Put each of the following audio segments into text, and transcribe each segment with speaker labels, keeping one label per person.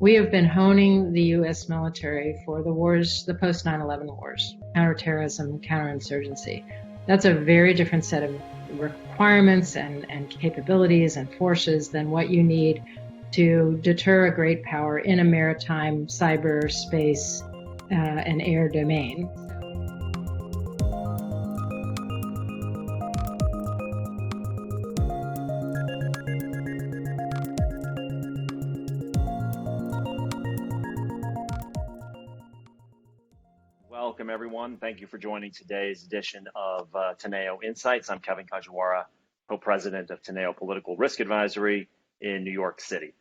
Speaker 1: We have been honing the U.S. military for the wars, the post 9/11 wars, counterterrorism, counterinsurgency. That's a very different set of requirements and capabilities and forces than what you need to deter a great power in a maritime, cyberspace, and air domain.
Speaker 2: Welcome, everyone. Thank you for joining today's edition of Teneo Insights. I'm Kevin Kajiwara, co-president of Teneo Political Risk Advisory in New York City.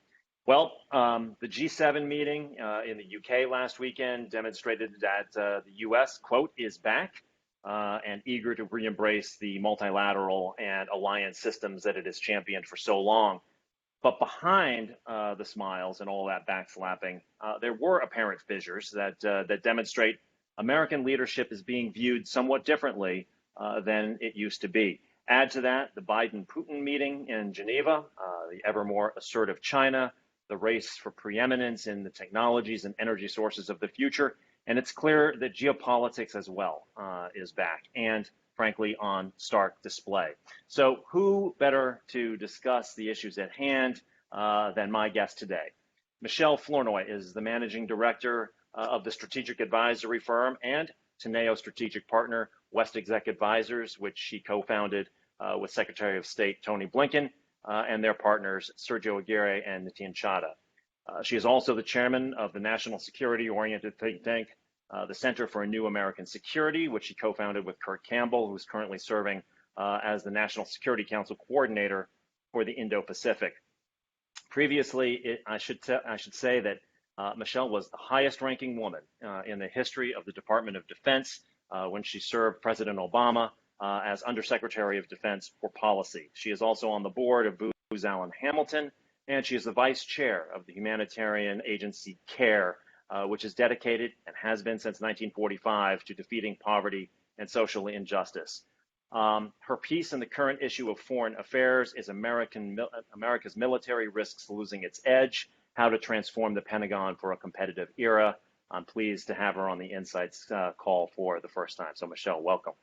Speaker 2: Well, the G7 meeting in the UK last weekend demonstrated that the US, quote, is back and eager to re-embrace the multilateral and alliance systems that it has championed for so long. But behind the smiles and all that backslapping, there were apparent fissures that demonstrate American leadership is being viewed somewhat differently than it used to be. Add to that the Biden-Putin meeting in Geneva, the ever more assertive China, the race for preeminence in the technologies and energy sources of the future, and it's clear that geopolitics as well is back and, frankly, on stark display. So who better to discuss the issues at hand than my guest today? Michèle Flournoy is the managing director of the strategic advisory firm and Teneo strategic partner, WestExec Advisors, which she co-founded with Secretary of State Tony Blinken and their partners, Sergio Aguirre and Nitin Chadha. She is also the chairman of the national security-oriented think tank, the Center for a New American Security, which she co-founded with Kurt Campbell, who's currently serving as the National Security Council coordinator for the Indo-Pacific. Previously, I should say that Michèle was the highest-ranking woman in the history of the Department of Defense when she served President Obama as Undersecretary of Defense for Policy. She is also on the board of Booz Allen Hamilton, and she is the vice chair of the humanitarian agency CARE, which is dedicated and has been since 1945 to defeating poverty and social injustice. Her piece in the current issue of Foreign Affairs is America's military risks losing its edge, how to transform the Pentagon for a competitive era. I'm pleased to have her on the Insights call for the first time. So Michèle, welcome.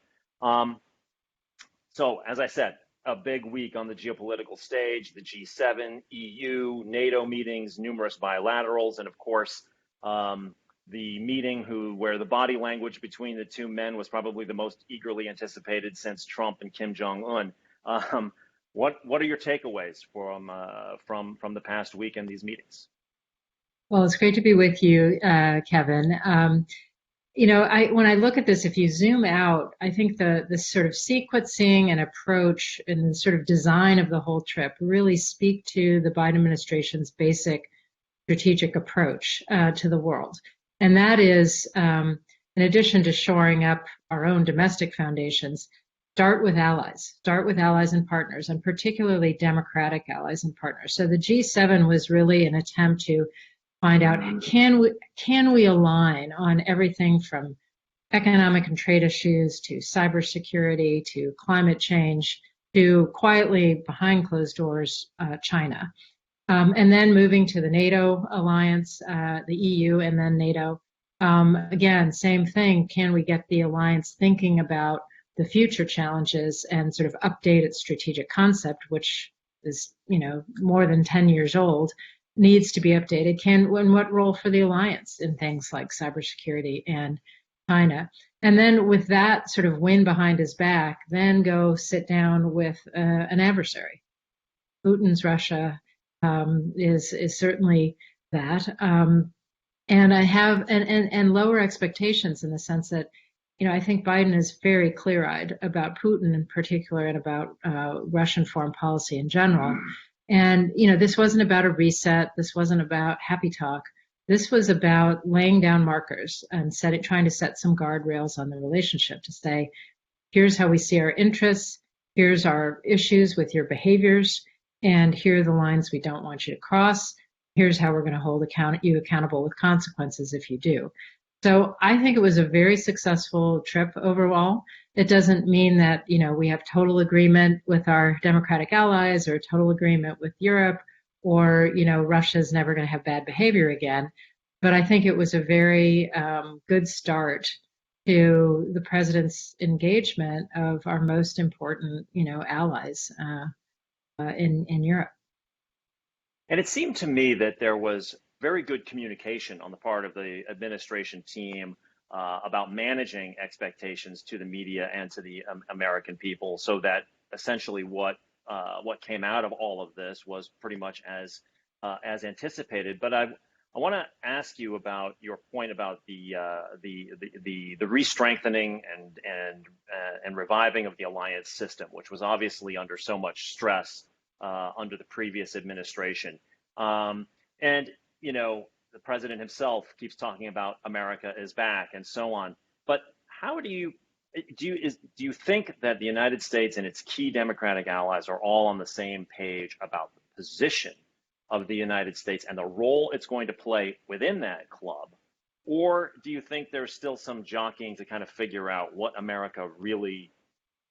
Speaker 2: So as I said, a big week on the geopolitical stage, the G7, EU, NATO meetings, numerous bilaterals, and of course, the meeting where the body language between the two men was probably the most eagerly anticipated since Trump and Kim Jong-un. What are your takeaways from the past week and these meetings?
Speaker 1: Well, it's great to be with you, Kevin. When I look at this, if you zoom out, I think the sort of sequencing and approach and the sort of design of the whole trip really speak to the Biden administration's basic strategic approach to the world. And that is, in addition to shoring up our own domestic foundations, start with allies and partners, and particularly democratic allies and partners. So the G7 was really an attempt to find out, can we align on everything from economic and trade issues to cybersecurity to climate change to quietly behind closed doors, China. And then moving to the NATO alliance, the EU, and then NATO. Again, same thing. Can we get the alliance thinking about the future challenges and sort of update its strategic concept, which is, more than 10 years old, needs to be updated. And what role for the alliance in things like cybersecurity and China? And then with that sort of wind behind his back, then go sit down with an adversary. Putin's Russia is certainly that. And I have and lower expectations in the sense that, I think Biden is very clear-eyed about Putin in particular and about Russian foreign policy in general. And, this wasn't about a reset. This wasn't about happy talk. This was about laying down markers and trying to set some guardrails on the relationship to say, here's how we see our interests, here's our issues with your behaviors, and here are the lines we don't want you to cross. Here's how we're going to hold you accountable with consequences if you do. So I think it was a very successful trip overall. It doesn't mean that, we have total agreement with our democratic allies or total agreement with Europe or, Russia's never going to have bad behavior again. But I think it was a very good start to the president's engagement of our most important, allies in Europe.
Speaker 2: And it seemed to me that there was very good communication on the part of the administration team about managing expectations to the media and to the American people, so that essentially what came out of all of this was pretty much as anticipated. But I want to ask you about your point about the re-strengthening and reviving of the alliance system, which was obviously under so much stress under the previous administration. And the president himself keeps talking about America is back and so on. But how do you think that the United States and its key democratic allies are all on the same page about the position of the United States and the role it's going to play within that club? Or do you think there's still some jockeying to kind of figure out what America really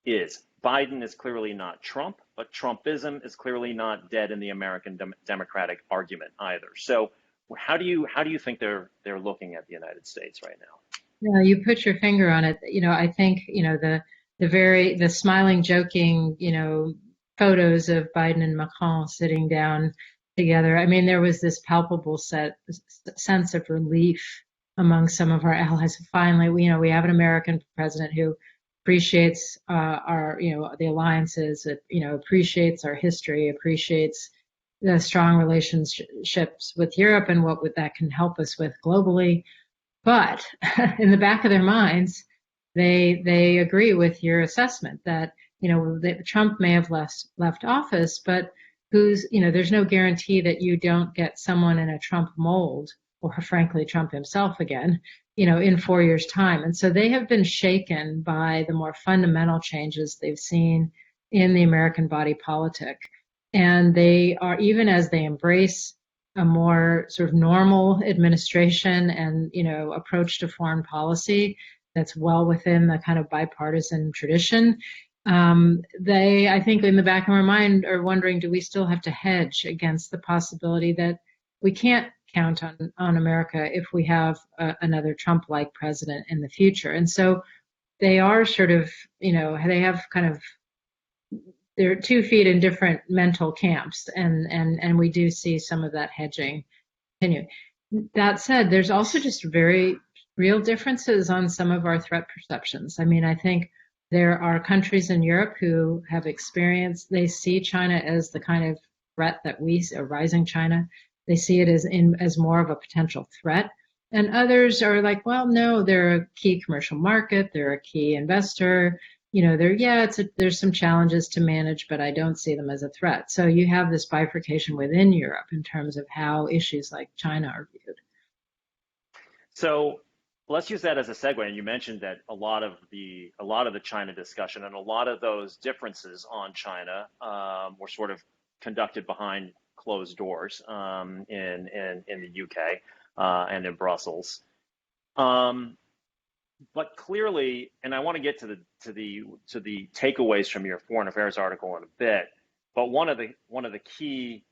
Speaker 2: is? Biden is clearly not Trump, but Trumpism is clearly not dead in the American democratic argument either. So how do you think they're looking at the United States right now?
Speaker 1: Yeah, you put your finger on it. I think, the smiling, joking, photos of Biden and Macron sitting down together. I mean, there was this palpable sense of relief among some of our allies. Finally, we have an American president who appreciates our, the alliances, appreciates our history, appreciates the strong relationships with Europe and what that can help us with globally. But in the back of their minds, they agree with your assessment that that Trump may have left office, but there's no guarantee that you don't get someone in a Trump mold, or frankly Trump himself again, in 4 years' time. And so they have been shaken by the more fundamental changes they've seen in the American body politic, and they are, even as they embrace a more sort of normal administration and approach to foreign policy that's well within the kind of bipartisan tradition. They, I think, in the back of our mind are wondering, do we still have to hedge against the possibility that we can't count on America if we have another Trump-like president in the future? And so they are sort of, they have kind of, they're 2 feet in different mental camps, and we do see some of that hedging continue. That said, there's also just very real differences on some of our threat perceptions. I mean, I think there are countries in Europe who have experienced, they see China as the kind of threat that we see, a rising China. They see it as more of a potential threat. And others are like, well, no, they're a key commercial market, they're a key investor. There's some challenges to manage, but I don't see them as a threat. So you have this bifurcation within Europe in terms of how issues like China are viewed.
Speaker 2: So let's use that as a segue. And you mentioned that a lot of the China discussion and a lot of those differences on China were sort of conducted behind closed doors in the UK and in Brussels. But clearly, and I want to get to the takeaways from your foreign affairs article in a bit. But one of the key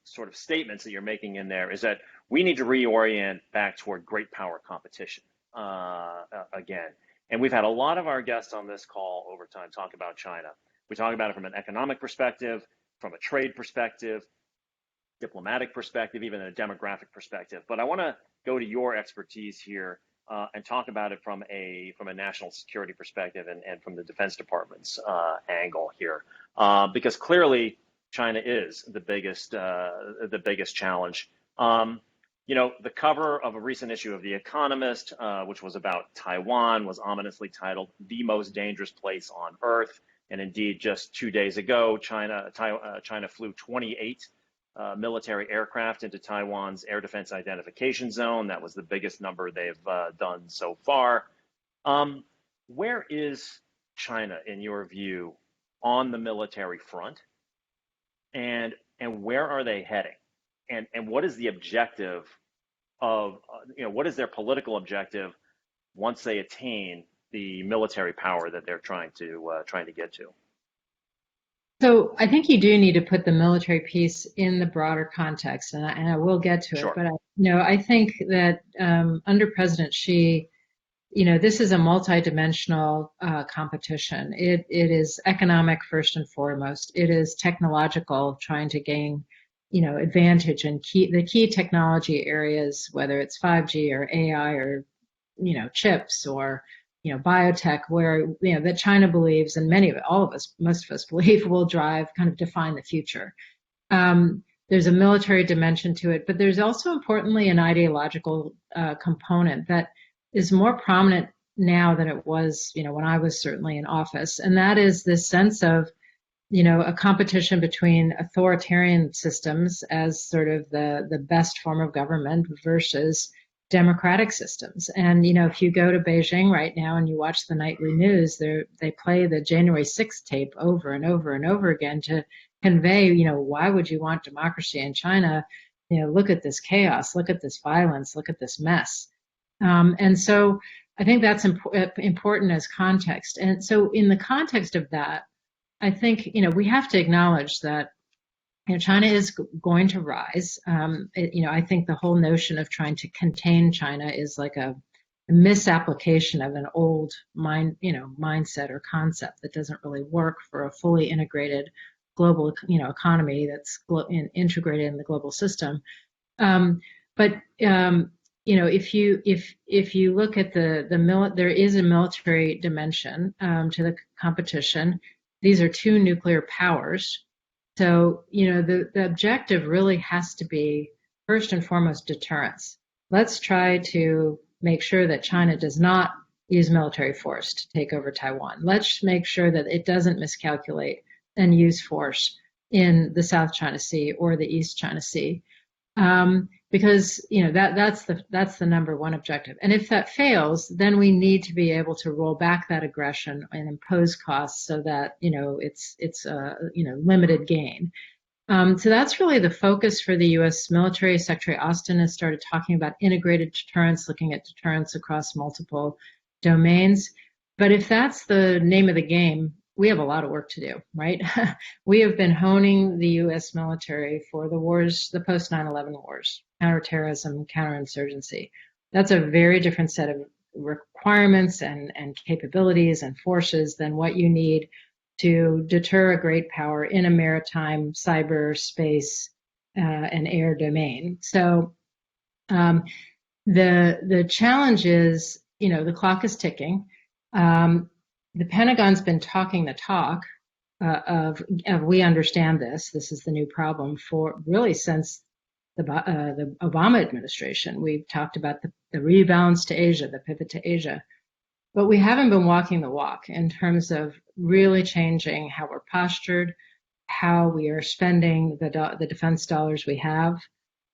Speaker 2: sort of statements that you're making in there is that we need to reorient back toward great power competition again. And we've had a lot of our guests on this call over time talk about China. We talk about it from an economic perspective, from a trade perspective, diplomatic perspective, even a demographic perspective. But I want to go to your expertise here and talk about it from a national security perspective and from the Defense Department's angle here, because clearly China is the biggest challenge. The cover of a recent issue of The Economist, which was about Taiwan, was ominously titled "The Most Dangerous Place on Earth." And indeed, just 2 days ago, China flew 28 military aircraft into Taiwan's air defense identification zone. That was the biggest number they've done so far. Where is China, in your view, on the military front, and where are they heading, and what is the objective of what is their political objective once they attain the military power that they're trying to get to?
Speaker 1: So I think you do need to put the military piece in the broader context, and I will get to it.
Speaker 2: Sure.
Speaker 1: But I think that under President Xi, this is a multidimensional competition. It is economic first and foremost. It is technological, trying to gain, advantage in the key technology areas, whether it's 5G or AI or chips or biotech, where that China believes, and all of us, most of us believe, will define the future. There's a military dimension to it, but there's also importantly an ideological component that is more prominent now than it was, when I was certainly in office, and that is this sense of a competition between authoritarian systems as sort of the best form of government versus democratic systems. And if you go to Beijing right now and you watch the nightly news, they play the January 6th tape over and over and over again to convey, why would you want democracy in China? Look at this chaos, look at this violence, look at this mess. And so I think that's important as context. And so in the context of that, I think, we have to acknowledge that, China is going to rise. I think the whole notion of trying to contain China is like a misapplication of an old mindset or concept that doesn't really work for a fully integrated global, economy that's integrated in the global system. But if you look at there is a military dimension to the competition. These are two nuclear powers. So, the objective really has to be, first and foremost, deterrence. Let's try to make sure that China does not use military force to take over Taiwan. Let's make sure that it doesn't miscalculate and use force in the South China Sea or the East China Sea. Because that's the number one objective. And if that fails, then we need to be able to roll back that aggression and impose costs so that it's limited gain. So that's really the focus for the U.S. military. Secretary Austin has started talking about integrated deterrence, looking at deterrence across multiple domains. But if that's the name of the game, we have a lot of work to do, right? We have been honing the U.S. military for the wars, the post 9/11 wars, counterterrorism, counterinsurgency. That's a very different set of requirements and capabilities and forces than what you need to deter a great power in a maritime, cyber, space, and air domain. So the challenge is, the clock is ticking. The Pentagon's been talking the talk of we understand this. This is the new problem for really since the Obama administration. We've talked about the rebalance to Asia, the pivot to Asia, but we haven't been walking the walk in terms of really changing how we're postured, how we are spending the defense dollars we have,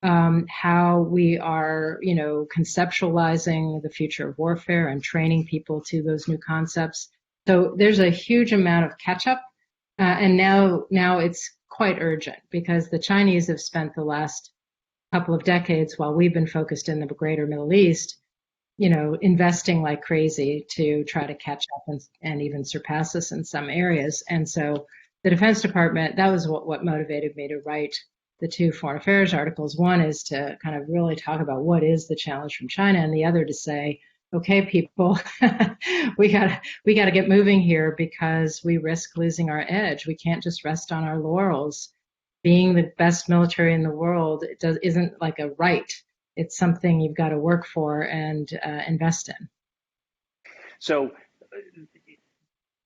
Speaker 1: how we are, conceptualizing the future of warfare and training people to those new concepts. So there's a huge amount of catch up, and now it's quite urgent because the Chinese have spent the last couple of decades, while we've been focused in the greater Middle East, investing like crazy to try to catch up and even surpass us in some areas. And so the Defense Department, that was what motivated me to write the two foreign affairs articles. One is to kind of really talk about what is the challenge from China, and the other to say, okay, people, we gotta get moving here because we risk losing our edge. We can't just rest on our laurels. Being the best military in the world isn't like a right. It's something you've got to work for and invest in.
Speaker 2: So,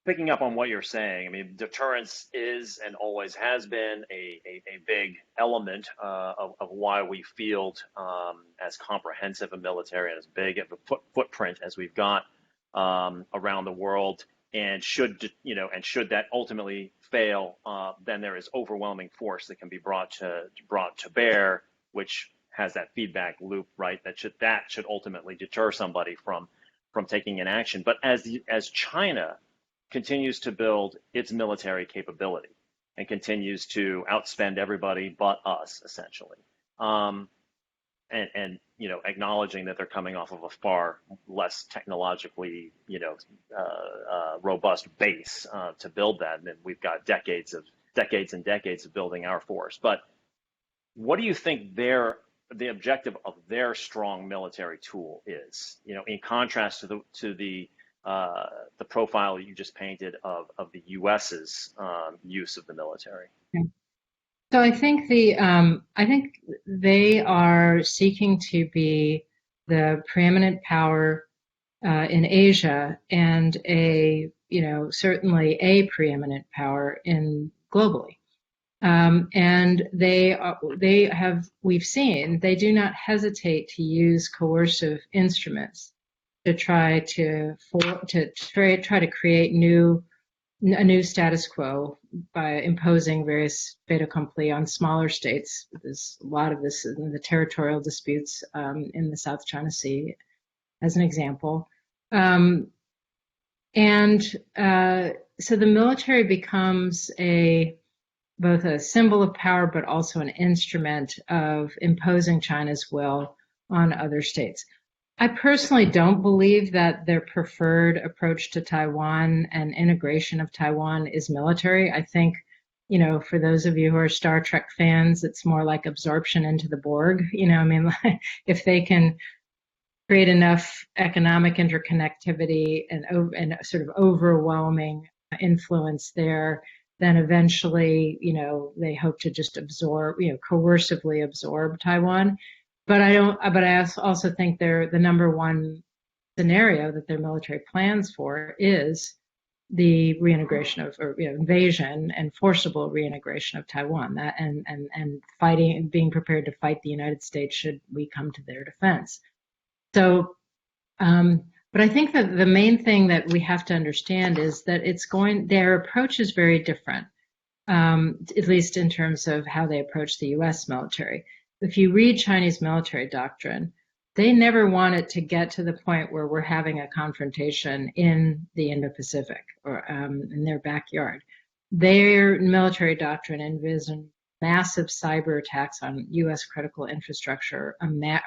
Speaker 2: picking up on what you're saying, I mean, deterrence is and always has been a big element of why we field as comprehensive a military and as big of a footprint as we've got around the world. And should that ultimately fail, then there is overwhelming force that can be brought to bear, which has that feedback loop, right? That should ultimately deter somebody from taking an action. But as China continues to build its military capability and continues to outspend everybody but us, essentially, and acknowledging that they're coming off of a far less technologically robust base to build that, and we've got decades decades and decades of building our force. But what do you think the objective of their strong military tool is? In contrast to the profile you just painted of the U.S.'s use of the military.
Speaker 1: So I think they are seeking to be the preeminent power in Asia and certainly a preeminent power globally. And we've seen they do not hesitate to use coercive instruments to try to create a new status quo by imposing various fait accompli on smaller states. There's a lot of this in the territorial disputes in the South China Sea, as an example. So the military becomes both a symbol of power, but also an instrument of imposing China's will on other states. I personally don't believe that their preferred approach to Taiwan and integration of Taiwan is military. I think, for those of you who are Star Trek fans, it's more like absorption into the Borg. If they can create enough economic interconnectivity and sort of overwhelming influence there, then eventually, they hope to just coercively absorb Taiwan. But I also think the number one scenario that their military plans for is the reintegration or invasion and forcible reintegration of Taiwan, and fighting and being prepared to fight the United States should we come to their defense. So, but I think that the main thing that we have to understand is that their approach is very different, at least in terms of how they approach the U.S. military. If you read Chinese military doctrine, they never want it to get to the point where we're having a confrontation in the Indo-Pacific or in their backyard. Their military doctrine envisions massive cyber attacks on U.S. critical infrastructure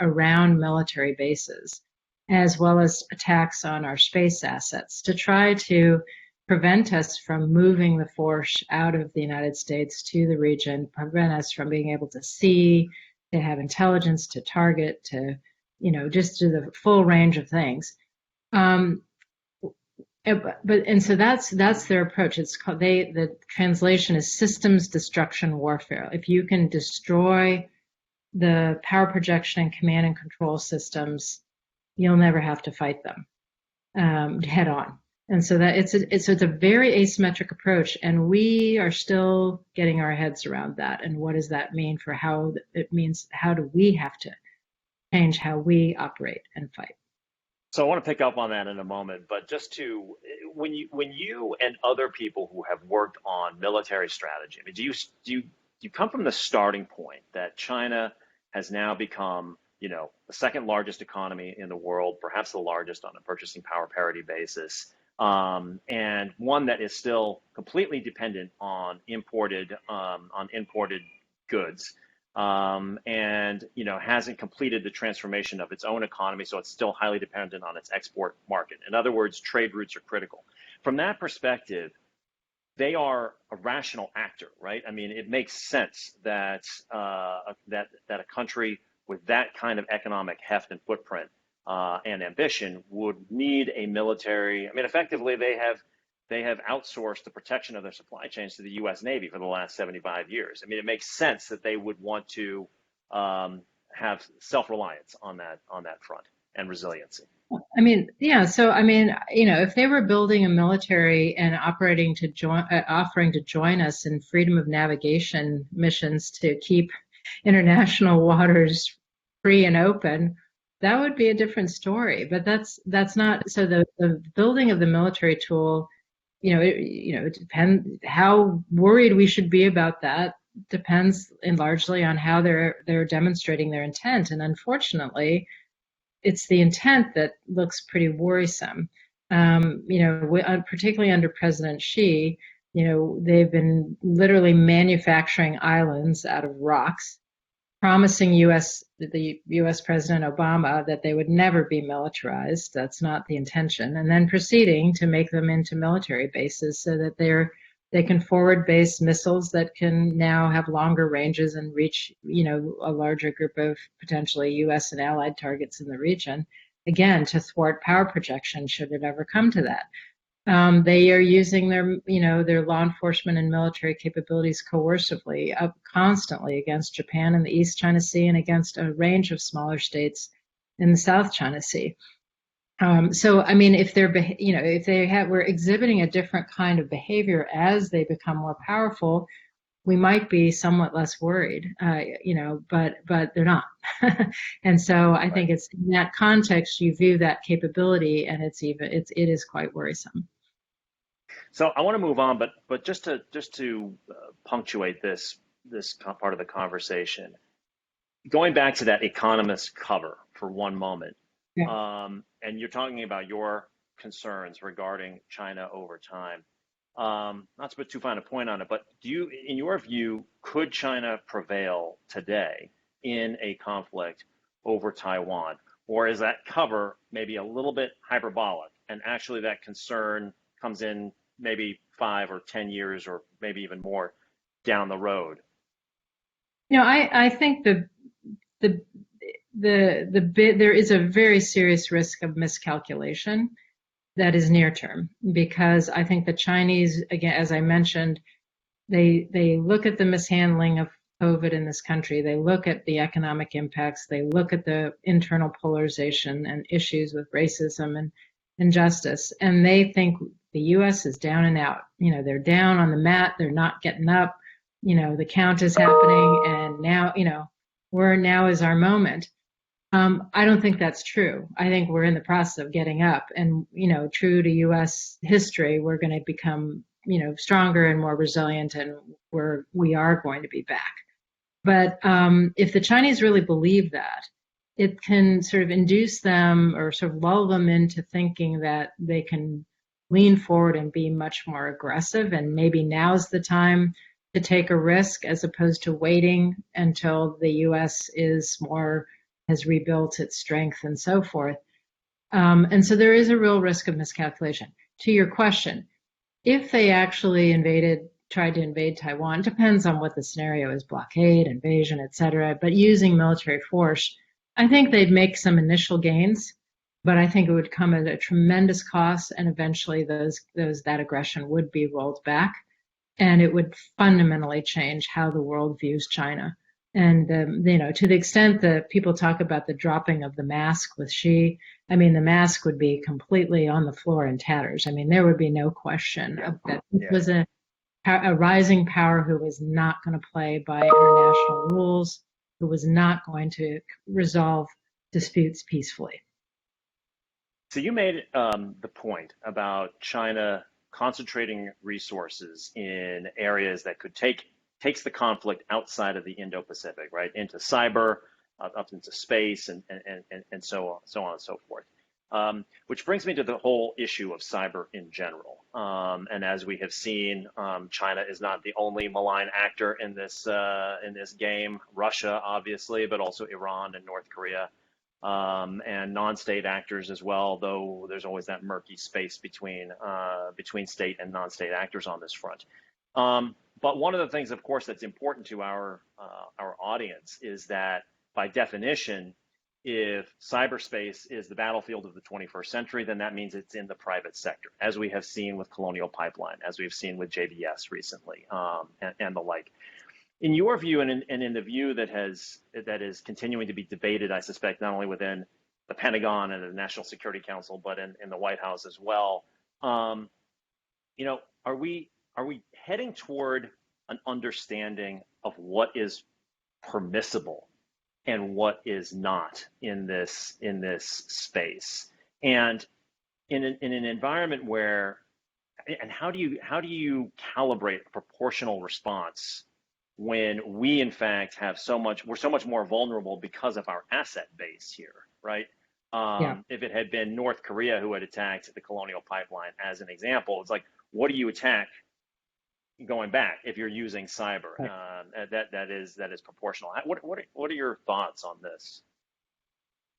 Speaker 1: around military bases, as well as attacks on our space assets to try to prevent us from moving the force out of the United States to the region, prevent us from being able to see, to have intelligence, to target, to, just do the full range of things. So that's their approach. It's called, the translation is systems destruction warfare. If you can destroy the power projection and command and control systems, you'll never have to fight them head on. And so that it's a very asymmetric approach, and we are still getting our heads around that. And what does that mean for how do we have to change how we operate and fight?
Speaker 2: So I want to pick up on that in a moment, but just when you and other people who have worked on military strategy, do you come from the starting point that China has now become, the second largest economy in the world, perhaps the largest on a purchasing power parity basis, and one that is still completely dependent on imported goods, and hasn't completed the transformation of its own economy, so it's still highly dependent on its export market. In other words, trade routes are critical. From that perspective, they are a rational actor, right? It makes sense that that a country with that kind of economic heft and footprint and ambition would need a military. Effectively, they have outsourced the protection of their supply chains to the U.S. Navy for the last 75 years. It makes sense that they would want to have self-reliance on that front and resiliency.
Speaker 1: So if they were building a military and offering to join us in freedom of navigation missions to keep international waters free and open, that would be a different story. But that's not. So the building of the military tool, it depends how worried we should be about that. Depends largely on how they're demonstrating their intent, and unfortunately, it's the intent that looks pretty worrisome. Particularly under President Xi, they've been literally manufacturing islands out of rocks, promising the U.S. President Obama that they would never be militarized. That's not the intention. And then proceeding to make them into military bases so that they're They can forward-based missiles that can now have longer ranges and reach, a larger group of potentially U.S. and allied targets in the region, again, to thwart power projection should it ever come to that. They are using their law enforcement and military capabilities coercively, constantly against Japan in the East China Sea and against a range of smaller states in the South China Sea. So, I mean, if we're exhibiting a different kind of behavior as they become more powerful, we might be somewhat less worried, but they're not. And so I think it's in that context, you view that capability and it is quite worrisome.
Speaker 2: So I want to move on, but just to punctuate this part of the conversation, going back to that economist cover for one moment, and you're talking about your concerns regarding China over time. Not to put too fine a point on it, but in your view, could China prevail today in a conflict over Taiwan? Or is that cover maybe a little bit hyperbolic and actually that concern comes in maybe 5 or 10 years or maybe even more down the road?
Speaker 1: I think there is a very serious risk of miscalculation that is near term, because I think the Chinese, again, as I mentioned, they look at the mishandling of COVID in this country. They look at the economic impacts. They look at the internal polarization and issues with racism and injustice, and they think the U.S. is down and out. They're down on the mat. They're not getting up. The count is happening, and now, now is our moment. I don't think that's true. I think we're in the process of getting up, and true to U.S. history, we're going to become stronger and more resilient, and we are going to be back. But if the Chinese really believe that, it can sort of induce them or sort of lull them into thinking that they can lean forward and be much more aggressive, and maybe now's the time to take a risk as opposed to waiting until the U.S. has rebuilt its strength and so forth. And so there is a real risk of miscalculation. To your question, if they actually tried to invade Taiwan, it depends on what the scenario is, blockade, invasion, et cetera, but using military force, I think they'd make some initial gains, but I think it would come at a tremendous cost, and eventually that aggression would be rolled back, and it would fundamentally change how the world views China. And, to the extent that people talk about the dropping of the mask with Xi, I mean, the mask would be completely on the floor in tatters. I mean, there would be no question that this was a rising power who was not going to play by international rules, who was not going to resolve disputes peacefully.
Speaker 2: So you made the point about China concentrating resources in areas that takes the conflict outside of the Indo-Pacific, right, into cyber, up into space, and so on and so forth. Which brings me to the whole issue of cyber in general. And as we have seen, China is not the only malign actor in this game. Russia, obviously, but also Iran and North Korea, and non-state actors as well. Though there's always that murky space between state and non-state actors on this front. But one of the things, of course, that's important to our audience is that, by definition, if cyberspace is the battlefield of the 21st century, then that means it's in the private sector, as we have seen with Colonial Pipeline, as we've seen with JBS recently, and the like. In your view, and in the view that is continuing to be debated, I suspect, not only within the Pentagon and the National Security Council, but in the White House as well, are we heading toward an understanding of what is permissible and what is not in this space, and in an environment where, and how do you calibrate a proportional response when we in fact we're so much more vulnerable because of our asset base here, right? If it had been North Korea who had attacked the Colonial Pipeline, as an example, it's like, what do you attack going back if you're using cyber? That is proportional. What are your thoughts on this?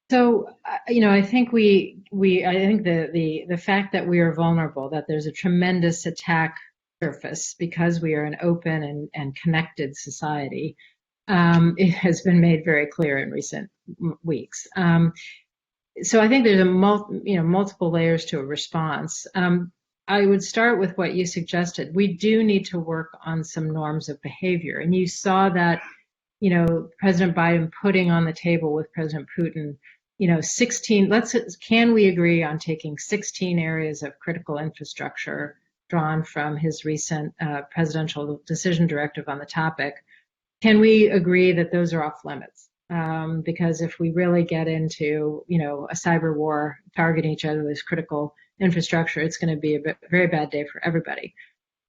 Speaker 1: So, I think I think the fact that we are vulnerable, that there's a tremendous attack surface because we are an open and connected society. It has been made very clear in recent weeks. So I think there's multiple layers to a response. I would start with what you suggested. We do need to work on some norms of behavior, and you saw that, President Biden putting on the table with President Putin, 16. Can we agree on taking 16 areas of critical infrastructure drawn from his recent presidential decision directive on the topic? Can we agree that those are off limits? Because if we really get into, a cyber war targeting each other with critical infrastructure, it's going to be a very bad day for everybody.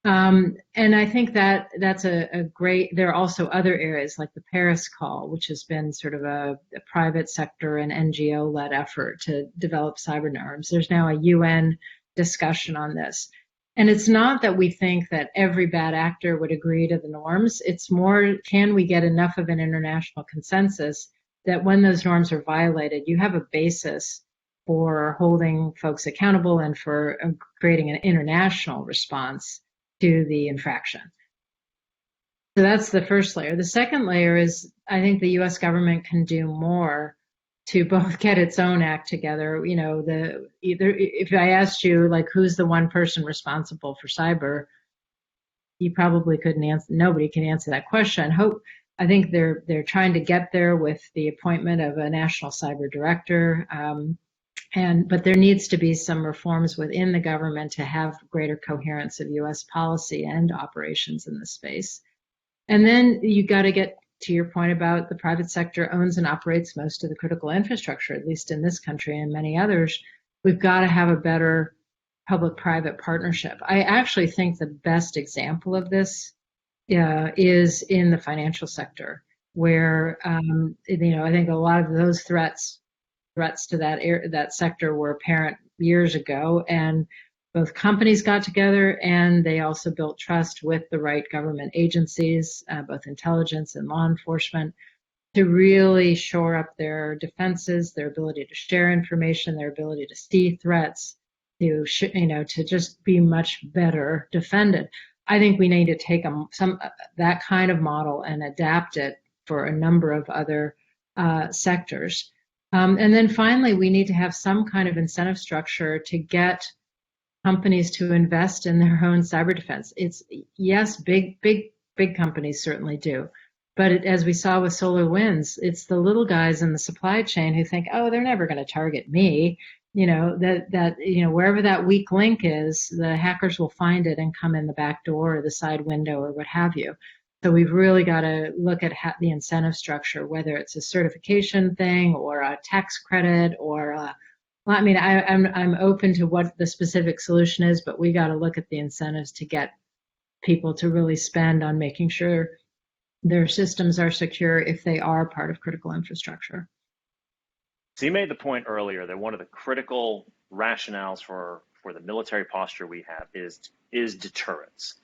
Speaker 1: And I think that's a great. There are also other areas like the Paris Call, which has been sort of a private sector and NGO-led effort to develop cyber norms. There's now a UN discussion on this. And it's not that we think that every bad actor would agree to the norms. It's more, can we get enough of an international consensus that when those norms are violated, you have a basis for holding folks accountable and for creating an international response to the infraction. So that's the first layer. The second layer is, I think the US government can do more to both get its own act together. If I asked you, like, who's the one person responsible for cyber, you probably couldn't answer. Nobody can answer that question. I think they're trying to get there with the appointment of a national cyber director. But there needs to be some reforms within the government to have greater coherence of US policy and operations in this space. And then you got to get to your point about the private sector owns and operates most of the critical infrastructure, at least in this country and many others. We've got to have a better public-private partnership. I actually think the best example of this is in the financial sector, where I think a lot of those threats to that sector were apparent years ago, and both companies got together and they also built trust with the right government agencies, both intelligence and law enforcement, to really shore up their defenses, their ability to share information, their ability to see threats, to just be much better defended. I think we need to take that kind of model and adapt it for a number of other sectors. And then finally, we need to have some kind of incentive structure to get companies to invest in their own cyber defense. Yes, big companies certainly do. But as we saw with SolarWinds, it's the little guys in the supply chain who think, oh, they're never going to target me. Wherever that weak link is, the hackers will find it and come in the back door or the side window or what have you. So we've really got to look at the incentive structure, whether it's a certification thing or a tax credit or I'm open to what the specific solution is, but we got to look at the incentives to get people to really spend on making sure their systems are secure if they are part of critical infrastructure.
Speaker 2: So you made the point earlier that one of the critical rationales for the military posture we have is deterrence.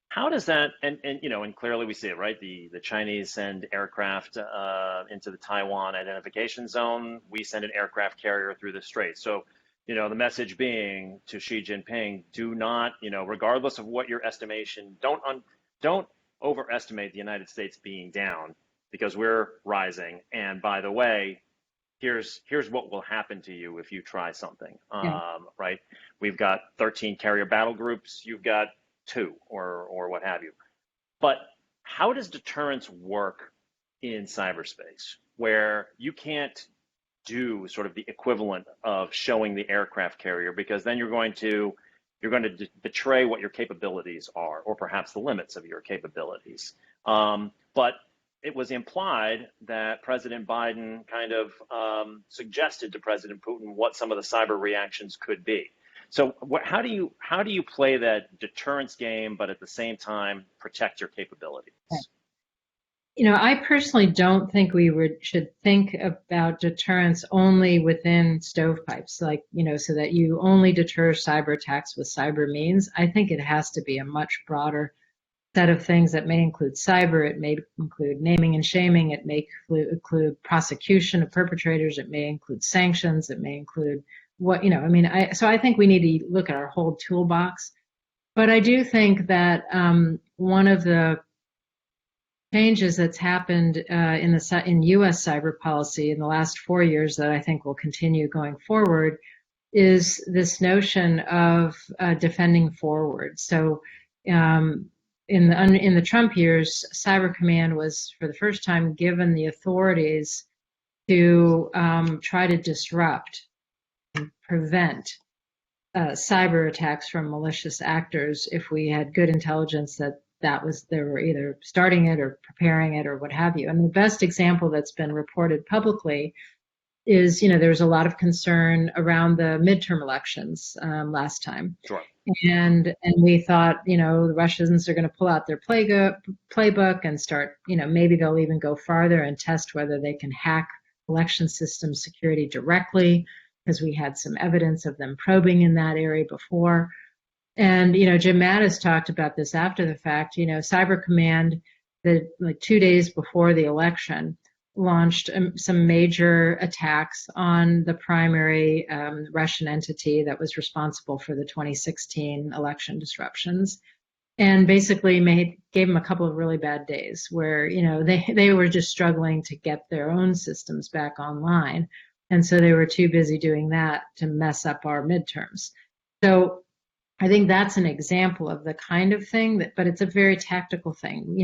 Speaker 2: How does that, and clearly we see it, right? The Chinese send aircraft into the Taiwan identification zone. We send an aircraft carrier through the Strait. So, the message being to Xi Jinping, do not, regardless of what your estimation, don't overestimate the United States being down because we're rising. And by the way, here's what will happen to you if you try something, right? We've got 13 carrier battle groups. You've got 2 or what have you. But how does deterrence work in cyberspace where you can't do sort of the equivalent of showing the aircraft carrier, because then you're going to betray what your capabilities are, or perhaps the limits of your capabilities. But it was implied that President Biden kind of suggested to President Putin what some of the cyber reactions could be. So how do you play that deterrence game, but at the same time protect your capabilities?
Speaker 1: I personally don't think we should think about deterrence only within stovepipes, so that you only deter cyber attacks with cyber means. I think it has to be a much broader set of things that may include cyber. It may include naming and shaming. It may include prosecution of perpetrators. It may include sanctions. It may include so I think we need to look at our whole toolbox. But I do think that one of the changes that's happened in U.S. cyber policy in the last 4 years that I think will continue going forward is this notion of defending forward. So in the Trump years, Cyber Command was for the first time given the authorities to try to disrupt and prevent cyber attacks from malicious actors if we had good intelligence that they were either starting it or preparing it or what have you. And the best example that's been reported publicly is, there's a lot of concern around the midterm elections last time.
Speaker 2: Sure.
Speaker 1: And we thought, the Russians are going to pull out their playbook and start, maybe they'll even go farther and test whether they can hack election system security directly, because we had some evidence of them probing in that area before. And, Jim Mattis talked about this after the fact. Cyber Command, like 2 days before the election, launched some major attacks on the primary Russian entity that was responsible for the 2016 election disruptions, and basically gave them a couple of really bad days where they were just struggling to get their own systems back online, and so they were too busy doing that to mess up our midterms. So I think that's an example of the kind of thing but it's a very tactical thing.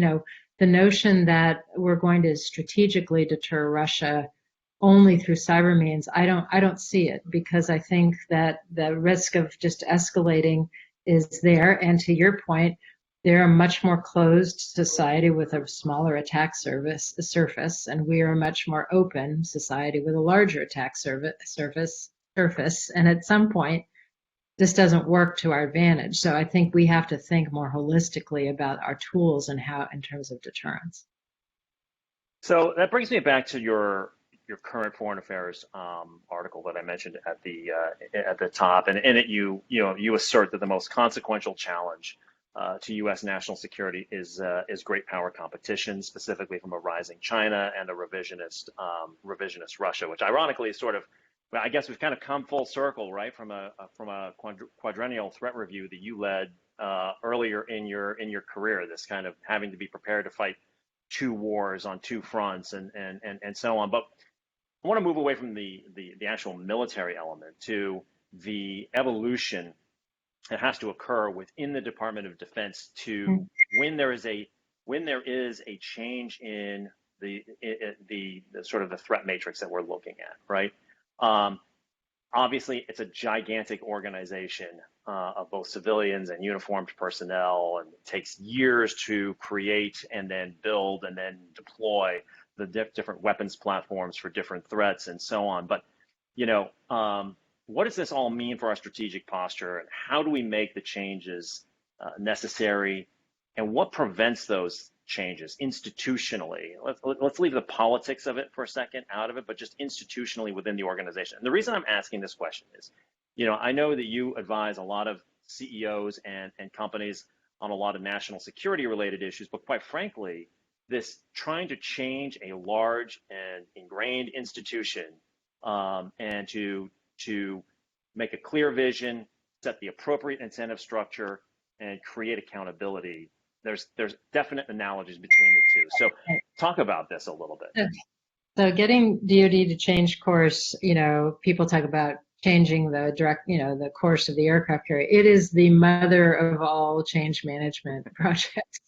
Speaker 1: The notion that we're going to strategically deter Russia only through cyber means, I don't see it, because I think that the risk of just escalating is there. And to your point, they're a much more closed society with a smaller attack surface, and we are a much more open society with a larger attack surface. And at some point, this doesn't work to our advantage. So I think we have to think more holistically about our tools and how, in terms of deterrence.
Speaker 2: So that brings me back to your current foreign affairs article that I mentioned at the top, and in it you assert that the most consequential challenge to U.S. national security is great power competition, specifically from a rising China and a revisionist Russia, which ironically is sort of, I guess we've kind of come full circle, right, from a quadrennial threat review that you led earlier in your career. This kind of having to be prepared to fight two wars on two fronts and so on. But I want to move away from the actual military element to the evolution that has to occur within the Department of Defense to when there is a change in the sort of the threat matrix that we're looking at, right? Obviously, it's a gigantic organization of both civilians and uniformed personnel, and it takes years to create and then build and then deploy the different weapons platforms for different threats and so on. But, what does this all mean for our strategic posture, and how do we make the changes necessary, and what prevents those changes institutionally? Let's leave the politics of it for a second out of it, but just institutionally within the organization. And the reason I'm asking this question is, I know that you advise a lot of CEOs and companies on a lot of national security related issues, but quite frankly, this trying to change a large and ingrained institution and to make a clear vision, set the appropriate incentive structure, and create accountability. There's definite analogies between the two. So talk about this a little bit.
Speaker 1: So getting DoD to change course, people talk about changing the course of the aircraft carrier. It is the mother of all change management projects.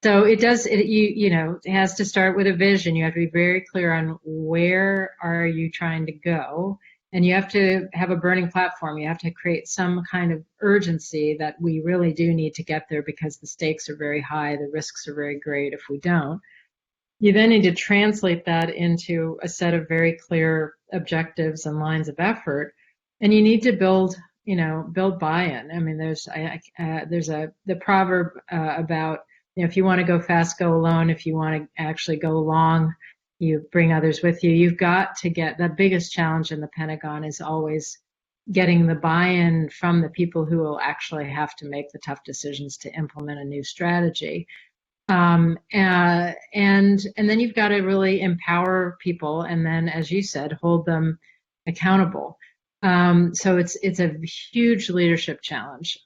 Speaker 1: So it has to start with a vision. You have to be very clear on where are you trying to go, and you have to have a burning platform. You have to create some kind of urgency that we really do need to get there because the stakes are very high, the risks are very great if we don't. You then need to translate that into a set of very clear objectives and lines of effort, and you need to build buy-in. I mean, there's the proverb about, if you want to go fast, go alone. If you want to actually go long, you bring others with you. You've got to get the biggest challenge in the Pentagon is always getting the buy-in from the people who will actually have to make the tough decisions to implement a new strategy. And then you've got to really empower people, and then, as you said, hold them accountable. So it's a huge leadership challenge.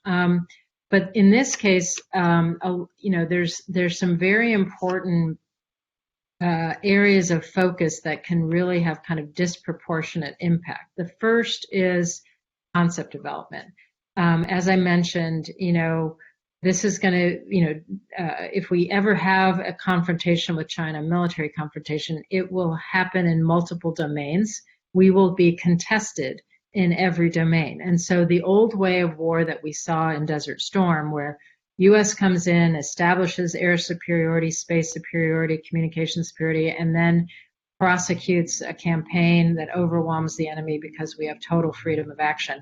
Speaker 1: But in this case, there's some very important areas of focus that can really have kind of disproportionate impact. The first is concept development. As I mentioned, this is going to, if we ever have a confrontation with China, military confrontation, it will happen in multiple domains. We will be contested in every domain. And so the old way of war that we saw in Desert Storm, where U.S. comes in, establishes air superiority, space superiority, communication superiority, and then prosecutes a campaign that overwhelms the enemy because we have total freedom of action.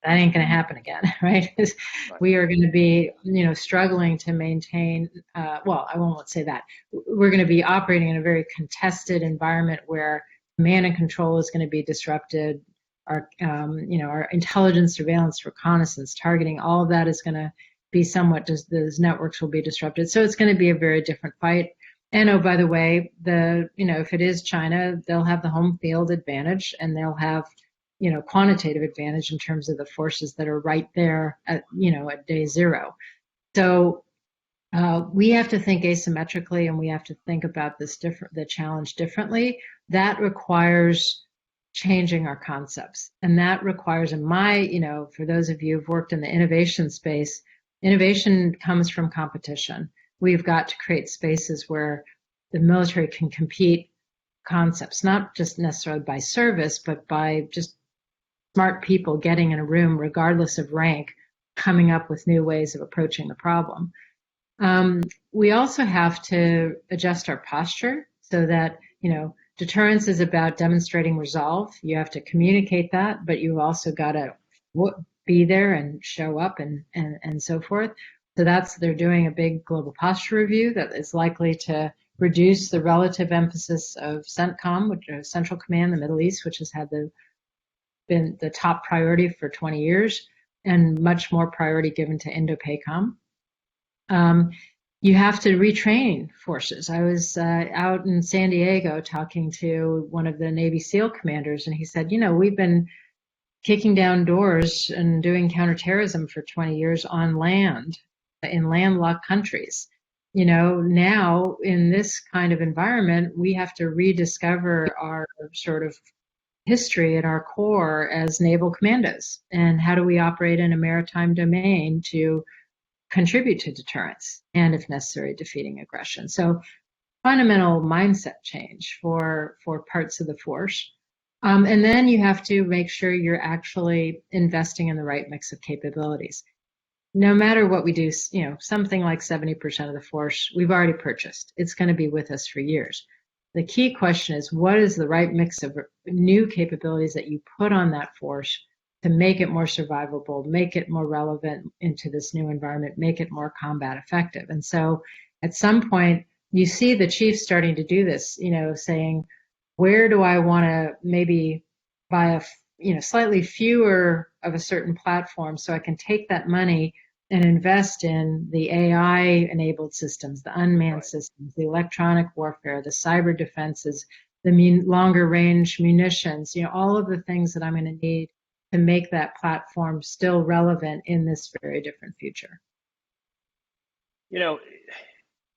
Speaker 1: That ain't going to happen again, right? We are going to be, struggling to maintain, well, I won't say that. We're going to be operating in a very contested environment where command and control is going to be disrupted. Our intelligence, surveillance, reconnaissance, targeting, all of that is going to be somewhat, those networks will be disrupted. So it's going to be a very different fight. And oh, by the way, if it is China, they'll have the home field advantage, and they'll have, quantitative advantage in terms of the forces that are right there at day zero. So we have to think asymmetrically, and we have to think about the challenge differently. That requires changing our concepts. And that requires, for those of you who've worked in the innovation space, innovation comes from competition. We've got to create spaces where the military can compete concepts, not just necessarily by service, but by just smart people getting in a room, regardless of rank, coming up with new ways of approaching the problem. We also have to adjust our posture so that, deterrence is about demonstrating resolve. You have to communicate that, but you've also got to be there and show up and so forth. So they're doing a big global posture review that is likely to reduce the relative emphasis of CENTCOM, which is Central Command, the Middle East, which has been the top priority for 20 years, and much more priority given to Indo-PACOM. You have to retrain forces. I was out in San Diego talking to one of the Navy SEAL commanders, and he said, we've been kicking down doors and doing counterterrorism for 20 years on land, in landlocked countries. Now in this kind of environment, we have to rediscover our sort of history at our core as naval commandos. And how do we operate in a maritime domain to contribute to deterrence and, if necessary, defeating aggression? So fundamental mindset change for parts of the force. And then you have to make sure you're actually investing in the right mix of capabilities. No matter what we do, something like 70% of the force we've already purchased. It's going to be with us for years. The key question is, what is the right mix of new capabilities that you put on that force to make it more survivable, make it more relevant into this new environment, make it more combat effective? And so at some point, you see the chiefs starting to do this, saying, where do I want to maybe buy slightly fewer of a certain platform so I can take that money and invest in the AI-enabled systems, the unmanned systems, the electronic warfare, the cyber defenses, the longer-range munitions, all of the things that I'm going to need to make that platform still relevant in this very different future.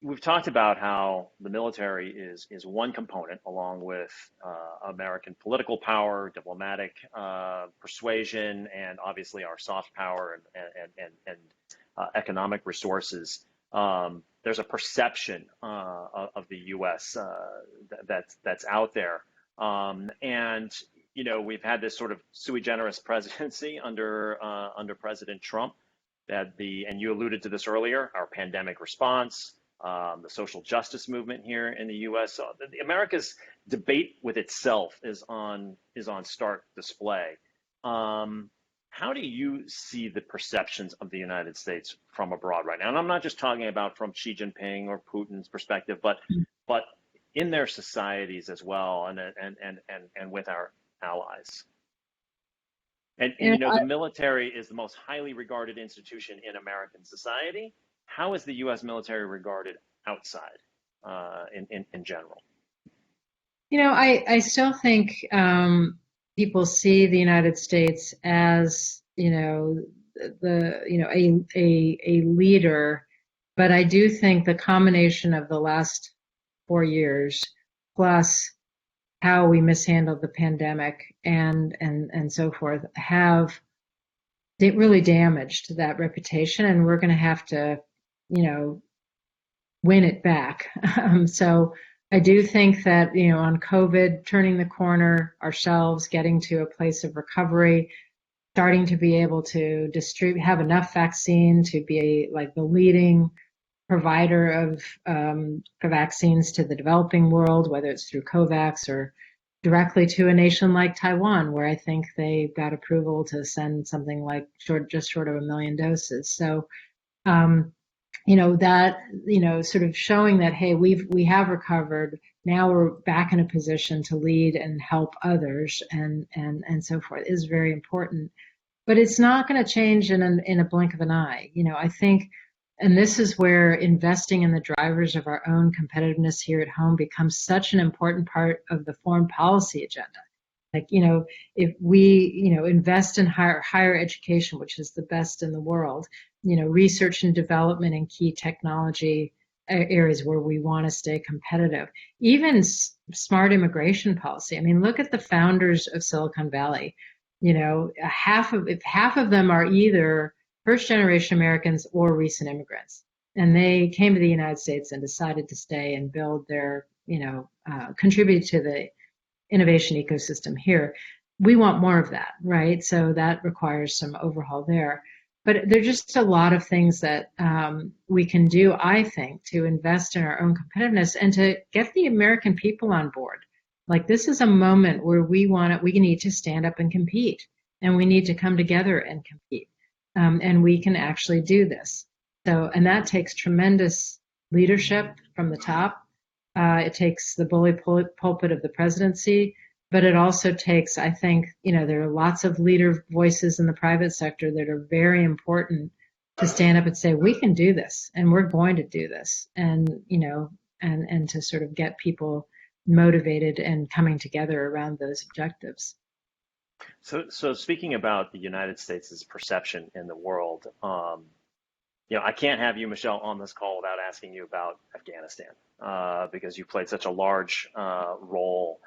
Speaker 2: We've talked about how the military is one component, along with American political power, diplomatic persuasion, and obviously our soft power and economic resources. There's a perception of the U.S. That's out there, and we've had this sort of sui generis presidency under President Trump. And you alluded to this earlier, our pandemic response. The social justice movement here in the U.S. So America's debate with itself is on stark display. How do you see the perceptions of the United States from abroad right now? And I'm not just talking about from Xi Jinping or Putin's perspective, but in their societies as well, and with our allies. And the military is the most highly regarded institution in American society. How is the U.S. military regarded outside, in general?
Speaker 1: I still think people see the United States as, a leader, but I do think the combination of the last 4 years plus how we mishandled the pandemic and so forth have really damaged that reputation, and we're going to have to, win it back. So I do think that, on COVID, turning the corner ourselves, getting to a place of recovery, starting to be able to have enough vaccine to be like the leading provider of vaccines to the developing world, whether it's through COVAX or directly to a nation like Taiwan, where I think they got approval to send something like just short of 1 million doses. So, sort of showing that, hey, we have recovered. Now we're back in a position to lead and help others and so forth is very important. But it's not going to change in a blink of an eye. I think, and this is where investing in the drivers of our own competitiveness here at home becomes such an important part of the foreign policy agenda. Like, if we, invest in higher education, which is the best in the world, research and development in key technology areas where we want to stay competitive, even smart immigration policy. I mean, look at the founders of Silicon Valley. If half of them are either first generation Americans or recent immigrants, and they came to the United States and decided to stay and build their, contribute to the innovation ecosystem here. We want more of that, right? So that requires some overhaul there. But there's just a lot of things that we can do, I think, to invest in our own competitiveness and to get the American people on board. Like, this is a moment where we need to stand up and compete, and we need to come together and compete. And we can actually do this. So, and that takes tremendous leadership from the top. It takes the bully pulpit of the presidency, but it also takes, I think, there are lots of leader voices in the private sector that are very important to stand up and say, we can do this, and we're going to do this, and to sort of get people motivated and coming together around those objectives.
Speaker 2: So speaking about the United States' perception in the world, I can't have you, Michèle, on this call without asking you about Afghanistan, because you played such a large role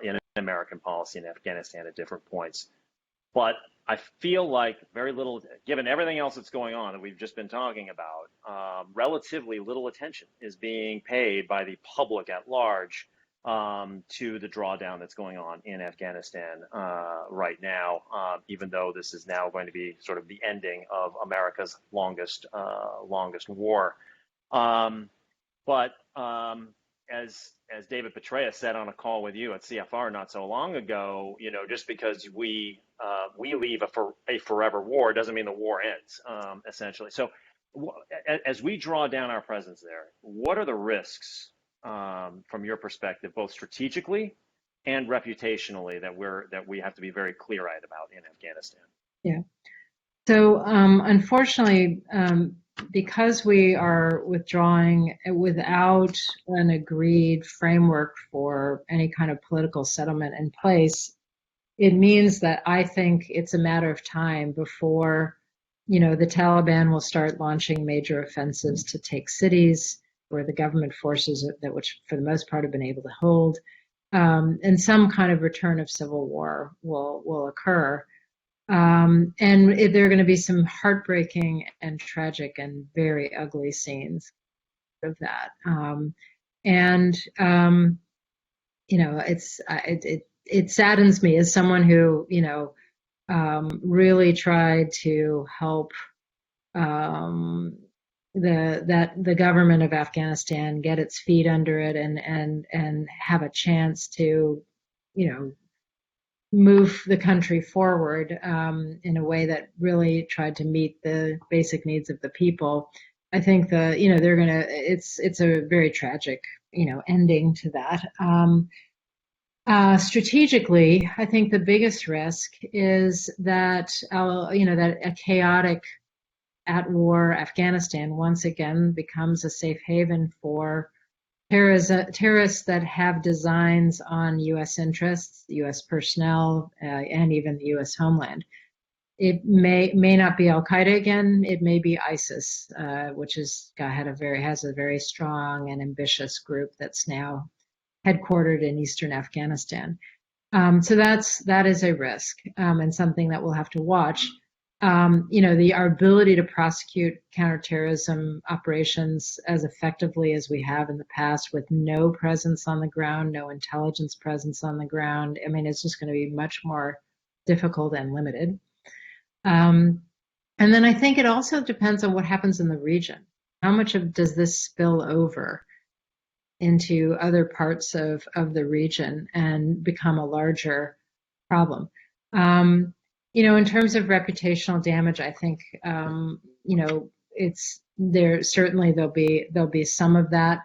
Speaker 2: in American policy in Afghanistan at different points. But I feel like very little, given everything else that's going on that we've just been talking about, relatively little attention is being paid by the public at large to the drawdown that's going on in Afghanistan right now, even though this is now going to be sort of the ending of America's longest war. But as David Petraeus said on a call with you at CFR not so long ago, just because we leave a forever war doesn't mean the war ends, essentially. So as we draw down our presence there, what are the risks from your perspective, both strategically and reputationally, that we have to be very clear-eyed about in Afghanistan?
Speaker 1: Yeah. So unfortunately, because we are withdrawing without an agreed framework for any kind of political settlement in place, it means that I think it's a matter of time before, the Taliban will start launching major offensives to take cities where the government forces which for the most part have been able to hold, and some kind of return of civil war will occur. And there are going to be some heartbreaking and tragic and very ugly scenes of that. It saddens me as someone who, really tried to help the government of Afghanistan get its feet under it and have a chance to, move the country forward in a way that really tried to meet the basic needs of the people. I think it's a very tragic, ending to that. Strategically, I think the biggest risk is that, that a chaotic at war Afghanistan once again becomes a safe haven for terrorists that have designs on U.S. interests, U.S. personnel, and even the U.S. homeland. it may not be Al Qaeda again. It may be ISIS, which has a very strong and ambitious group that's now headquartered in eastern Afghanistan. So that is a risk, and something that we'll have to watch. Our ability to prosecute counterterrorism operations as effectively as we have in the past, with no presence on the ground, no intelligence presence on the ground. I mean, it's just going to be much more difficult and limited. And then I think it also depends on what happens in the region. How much does this spill over into other parts of the region and become a larger problem? In terms of reputational damage, I think it's there. Certainly, there'll be some of that.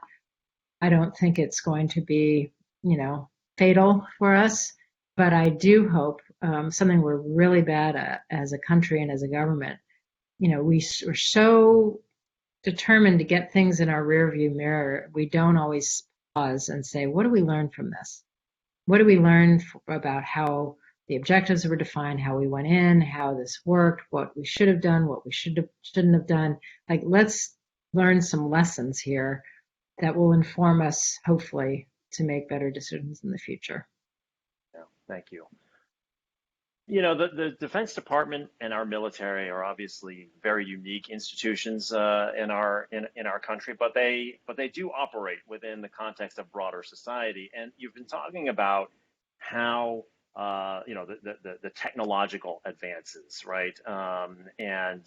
Speaker 1: I don't think it's going to be fatal for us, but I do hope something we're really bad at as a country and as a government. We're so determined to get things in our rearview mirror. We don't always pause and say, what do we learn from this? What do we learn about how the objectives were defined, how we went in, how this worked, what we should have done, what we shouldn't have done? Like, let's learn some lessons here that will inform us, hopefully, to make better decisions in the future.
Speaker 2: Yeah, thank you. The Defense Department and our military are obviously very unique institutions in our country, but they do operate within the context of broader society. And you've been talking about how the technological advances, right? In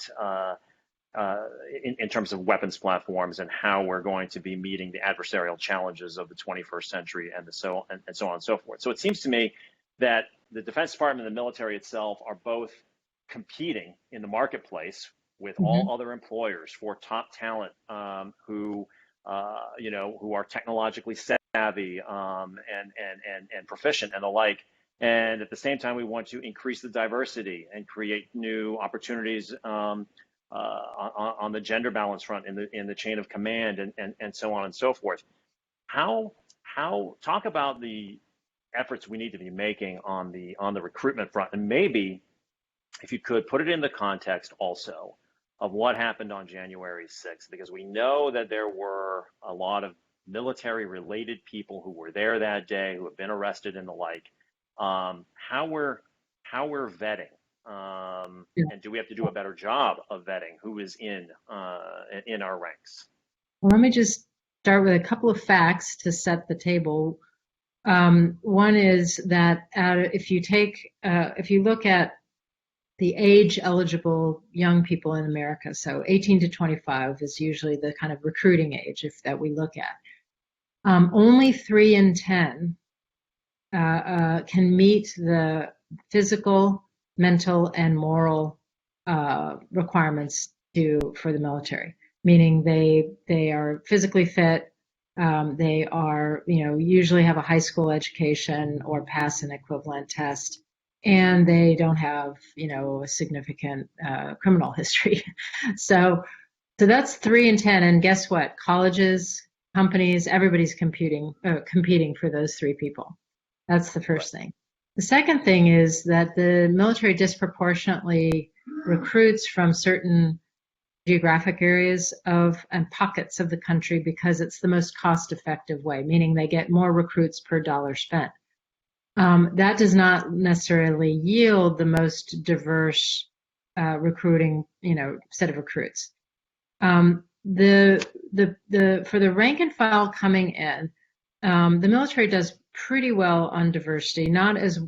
Speaker 2: terms of weapons platforms and how we're going to be meeting the adversarial challenges of the 21st century and so on and so forth. So it seems to me that the Defense Department and the military itself are both competing in the marketplace with all other employers for top talent who are technologically savvy and proficient and the like. And at the same time, we want to increase the diversity and create new opportunities on the gender balance front in the chain of command and so on and so forth. How talk about the efforts we need to be making on the recruitment front, and maybe if you could put it in the context also of what happened on January 6th, because we know that there were a lot of military related people who were there that day, who have been arrested and the like. How we're vetting, and do we have to do a better job of vetting who is in our ranks?
Speaker 1: Well, let me just start with a couple of facts to set the table. One is that if you look at the age eligible young people in America, so 18 to 25 is usually the kind of recruiting age that we look at. Only 3 in 10 can meet the physical, mental, and moral requirements for the military, meaning they are physically fit. They are, usually have a high school education or pass an equivalent test, and they don't have, a significant criminal history. So that's 3 in 10. And guess what? Colleges, companies, everybody's competing for those 3 people. That's the first thing. The second thing is that the military disproportionately recruits from certain geographic areas and pockets of the country because it's the most cost-effective way, meaning they get more recruits per dollar spent. That does not necessarily yield the most diverse recruiting, set of recruits. For the rank and file coming in, the military does pretty well on diversity.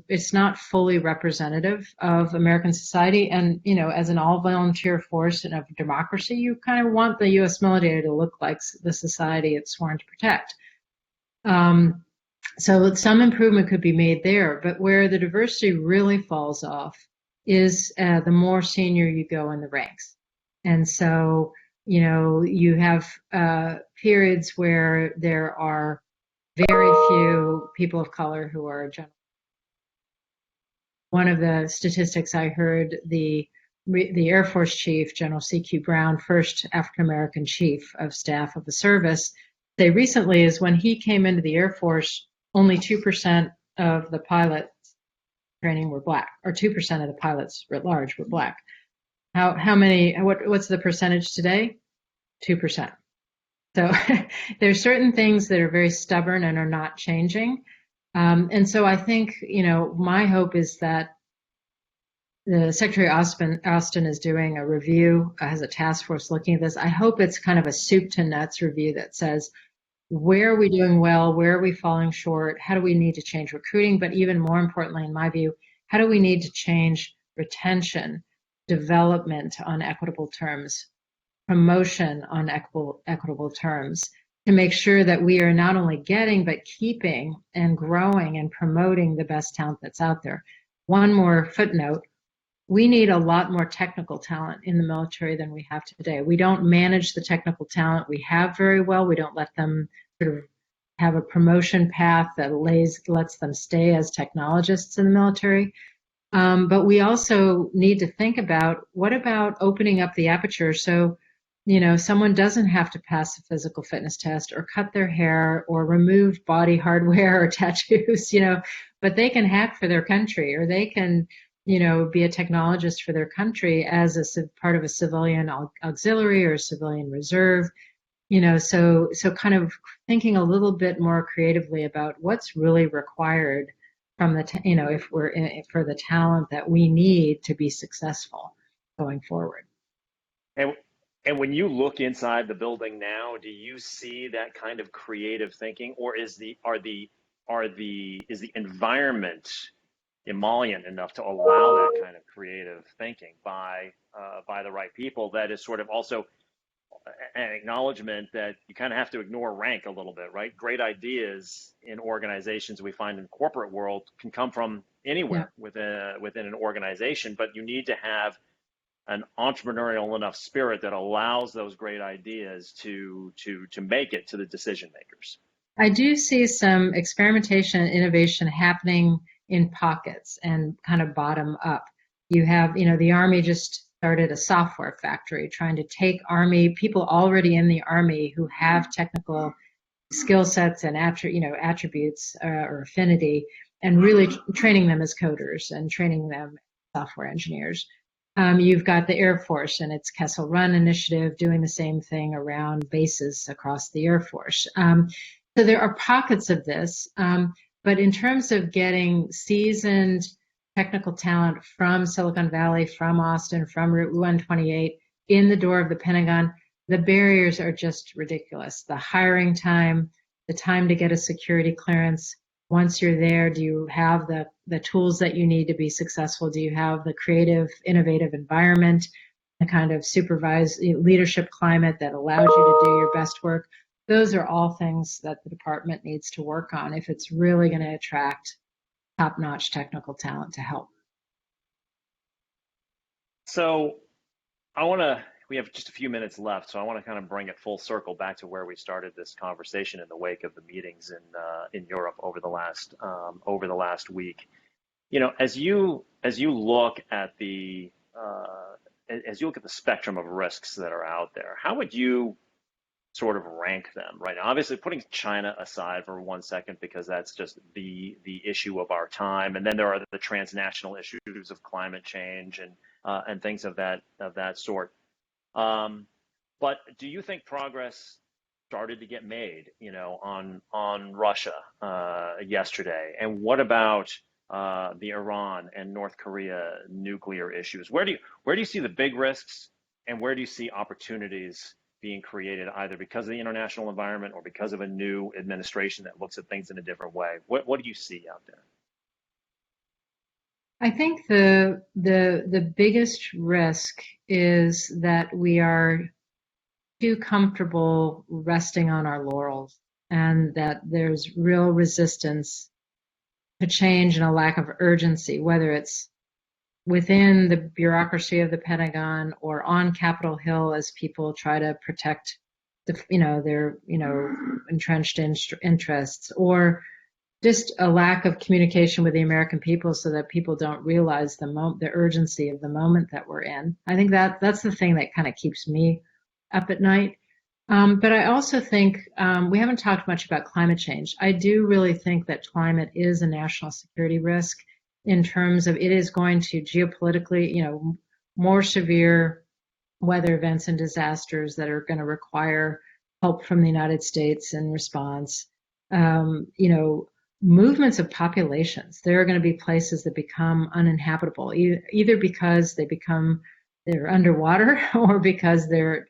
Speaker 1: It's not fully representative of American society, and as an all-volunteer force in a democracy, you kind of want the U.S. military to look like the society it's sworn to protect. So some improvement could be made there, but where the diversity really falls off is the more senior you go in the ranks, and so you have periods where there are very few people of color who are general. One of the statistics I heard, the Air Force Chief, General C.Q. Brown, first African-American chief of staff of the service, say recently is when he came into the Air Force, only 2% of the pilots training were Black, or 2% of the pilots writ large were Black. What's the percentage today? 2%. So there's certain things that are very stubborn and are not changing. And so I think, my hope is that the Secretary Austin is doing a review, has a task force looking at this. I hope it's kind of a soup to nuts review that says, where are we doing well? Where are we falling short? How do we need to change recruiting? But even more importantly, in my view, how do we need to change retention, development on equitable terms, promotion on equitable terms, to make sure that we are not only getting, but keeping and growing and promoting the best talent that's out there. One more footnote. We need a lot more technical talent in the military than we have today. We don't manage the technical talent we have very well. We don't let them sort of have a promotion path that lets them stay as technologists in the military. But we also need to think about, what about opening up the aperture so, someone doesn't have to pass a physical fitness test or cut their hair or remove body hardware or tattoos, but they can hack for their country, or they can be a technologist for their country as a part of a civilian auxiliary or civilian reserve, so kind of thinking a little bit more creatively about what's really required from the, for the talent that we need to be successful going forward.
Speaker 2: And when you look inside the building now, do you see that kind of creative thinking, or is the environment emollient enough to allow that kind of creative thinking by the right people? That is sort of also an acknowledgement that you kind of have to ignore rank a little bit, right? Great ideas in organizations we find in the corporate world can come from anywhere within an organization, but you need to have an entrepreneurial enough spirit that allows those great ideas to make it to the decision makers.
Speaker 1: I do see some experimentation and innovation happening in pockets and kind of bottom up. You have, the Army just started a software factory trying to take Army people already in the Army who have technical skill sets and attributes or affinity, and really training them as coders and training them as software engineers. You've got the Air Force and its Kessel Run initiative doing the same thing around bases across the Air Force. So there are pockets of this. But in terms of getting seasoned technical talent from Silicon Valley, from Austin, from Route 128 in the door of the Pentagon, the barriers are just ridiculous. The hiring time, the time to get a security clearance. Once you're there, do you have the tools that you need to be successful? Do you have the creative, innovative environment, the kind of supervised leadership climate that allows you to do your best work? Those are all things that the department needs to work on if it's really going to attract top-notch technical talent to help.
Speaker 2: So we have just a few minutes left, so I want to kind of bring it full circle back to where we started this conversation in the wake of the meetings in Europe over the last week. As you look at the spectrum of risks that are out there, how would you sort of rank them right now? Obviously, putting China aside for 1 second, because that's just the issue of our time, and then there are the transnational issues of climate change and things of that sort. But do you think progress started to get made, on Russia yesterday? And what about the Iran and North Korea nuclear issues? Where do you see the big risks, and where do you see opportunities being created, either because of the international environment or because of a new administration that looks at things in a different way? What do you see out there?
Speaker 1: I think the biggest risk is that we are too comfortable resting on our laurels, and that there's real resistance to change and a lack of urgency, whether it's within the bureaucracy of the Pentagon or on Capitol Hill as people try to protect their entrenched interests, or just a lack of communication with the American people so that people don't realize the urgency of the moment that we're in. I think that's the thing that kind of keeps me up at night. But I also think we haven't talked much about climate change. I do really think that climate is a national security risk. in terms of it is going to geopolitically, more severe weather events and disasters that are going to require help from the United States in response. Movements of populations. There are going to be places that become uninhabitable, either because they're underwater or because they're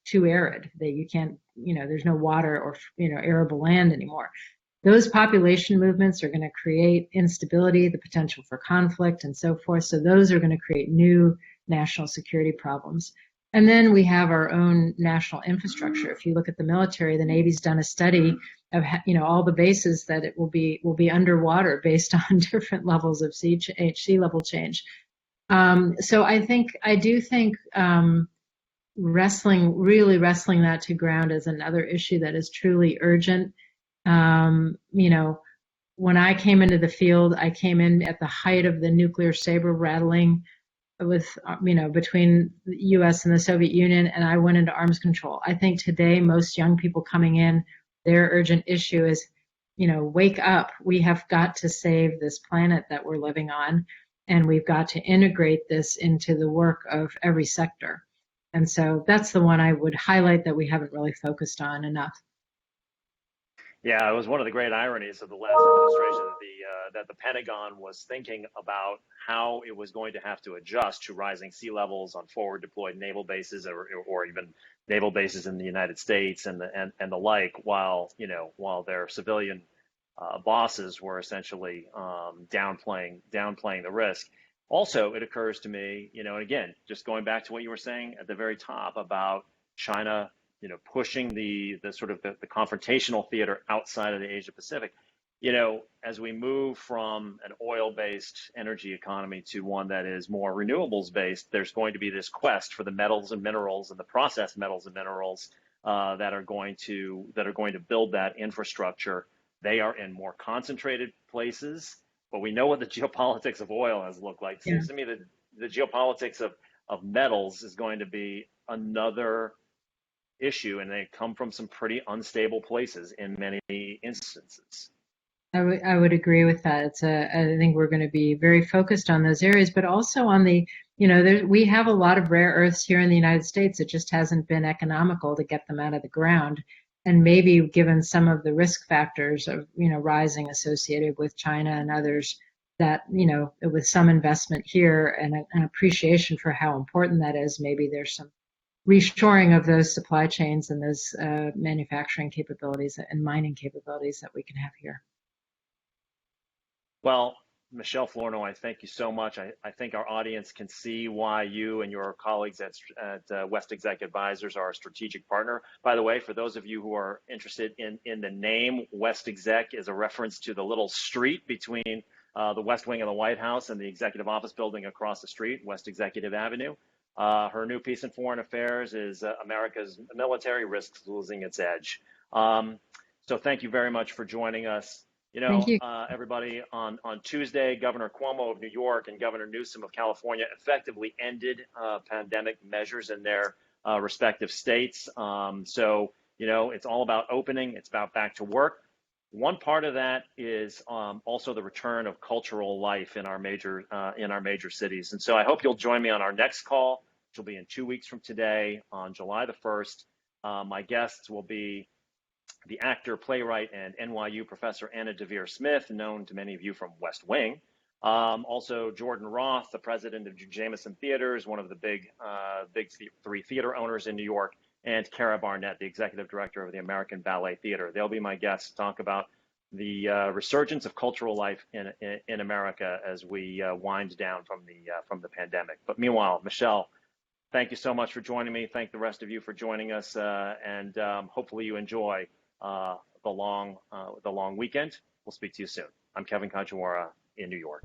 Speaker 1: too arid. You can't, there's no water or, arable land anymore. Those population movements are going to create instability, the potential for conflict, and so forth. So those are going to create new national security problems. And then we have our own national infrastructure. If you look at the military, the Navy's done a study of all the bases that it will be underwater based on different levels of sea level change. So I do think really wrestling that to ground is another issue that is truly urgent. When I came into the field, I came in at the height of the nuclear saber rattling with, between the U.S. and the Soviet Union, and I went into arms control. I think today, most young people coming in, their urgent issue is, wake up. We have got to save this planet that we're living on, and we've got to integrate this into the work of every sector. And so that's the one I would highlight that we haven't really focused on enough.
Speaker 2: Yeah, it was one of the great ironies of the last administration that the Pentagon was thinking about how it was going to have to adjust to rising sea levels on forward deployed naval bases or even naval bases in the United States and the like, while their civilian bosses were essentially downplaying the risk. Also, it occurs to me, and again, just going back to what you were saying at the very top about China, pushing the sort of the confrontational theater outside of the Asia Pacific. As we move from an oil-based energy economy to one that is more renewables-based, there's going to be this quest for the metals and minerals and the processed metals and minerals that are going to build that infrastructure. They are in more concentrated places, but we know what the geopolitics of oil has looked like. It seems to me that the geopolitics of metals is going to be another issue, and they come from some pretty unstable places in many instances.
Speaker 1: I would agree with that. I think we're going to be very focused on those areas, but also on we have a lot of rare earths here in the United States. It just hasn't been economical to get them out of the ground. And maybe given some of the risk factors of, rising associated with China and others, that, with some investment here and an appreciation for how important that is, maybe there's some reshoring of those supply chains and those manufacturing capabilities and mining capabilities that we can have here.
Speaker 2: Well, Michèle Flournoy, thank you so much. I think our audience can see why you and your colleagues at WestExec Advisors are a strategic partner. By the way, for those of you who are interested in the name, WestExec is a reference to the little street between the West Wing of the White House and the Executive Office building across the street, West Executive Avenue. Her new piece in foreign affairs is America's military risks losing its edge. So thank you very much for joining us.
Speaker 1: Thank you.
Speaker 2: Everybody, on Tuesday, Governor Cuomo of New York and Governor Newsom of California effectively ended pandemic measures in their respective states. So, it's all about opening. It's about back to work. One part of that is also the return of cultural life in our major cities. And so I hope you'll join me on our next call, which will be in 2 weeks from today on July the 1st. My guests will be the actor, playwright, and NYU professor Anna Deavere Smith, known to many of you from West Wing. Also, Jordan Roth, the president of Jameson Theaters, one of the big three theater owners in New York, and Cara Barnett, the executive director of the American Ballet Theater. They'll be my guests to talk about the resurgence of cultural life in America as we wind down from the pandemic. But meanwhile, Michèle, thank you so much for joining me. Thank the rest of you for joining us, and hopefully you enjoy the long weekend. We'll speak to you soon. I'm Kevin Kajiwara in New York.